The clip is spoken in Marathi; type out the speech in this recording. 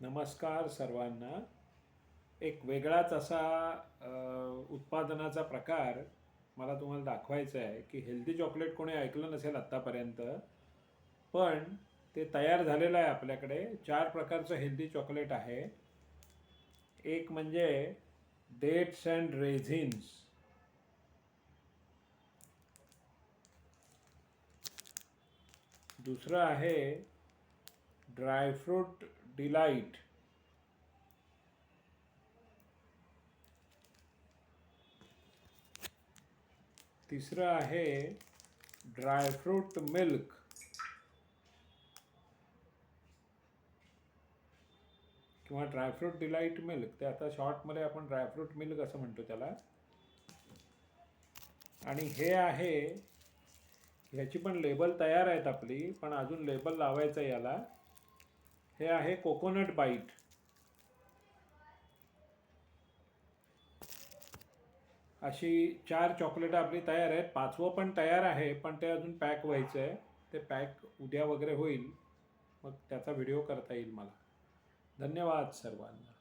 नमस्कार सर्वांना. एक वेगळाच असा उत्पादनाचा प्रकार मला तुम्हाला दाखवायचा आहे की हेल्दी चॉकलेट कोणी ऐकलं नसेल आत्तापर्यंत, पण ते तयार झालेलं आहे आपल्याकडे. 4 प्रकारचं हेल्दी चॉकलेट आहे. एक म्हणजे डेट्स अँड रेझिन्स, दुसरं आहे ड्रायफ्रूट डिलाइट, तिसरं आहे ड्रायफ्रूट मिल्क, किंवा ड्रायफ्रूट डिलाइट मिल्क, ते आता शॉर्टमध्ये आपण ड्रायफ्रूट मिल्क असं म्हणतो त्याला. आणि हे आहे, ह्याची पण लेबल तयार आहेत आपली, पण अजून लेबल लावायचं याला. हे आहे कोकोनट बाईट. अशी 4 चॉकलेट आपली तयार आहेत. 5वं पण तयार आहे, पण ते अजून पॅक व्हायचं आहे. ते पॅक उद्या वगैरे होईल, मग त्याचा व्हिडिओ करता येईल मला. धन्यवाद सर्वांना.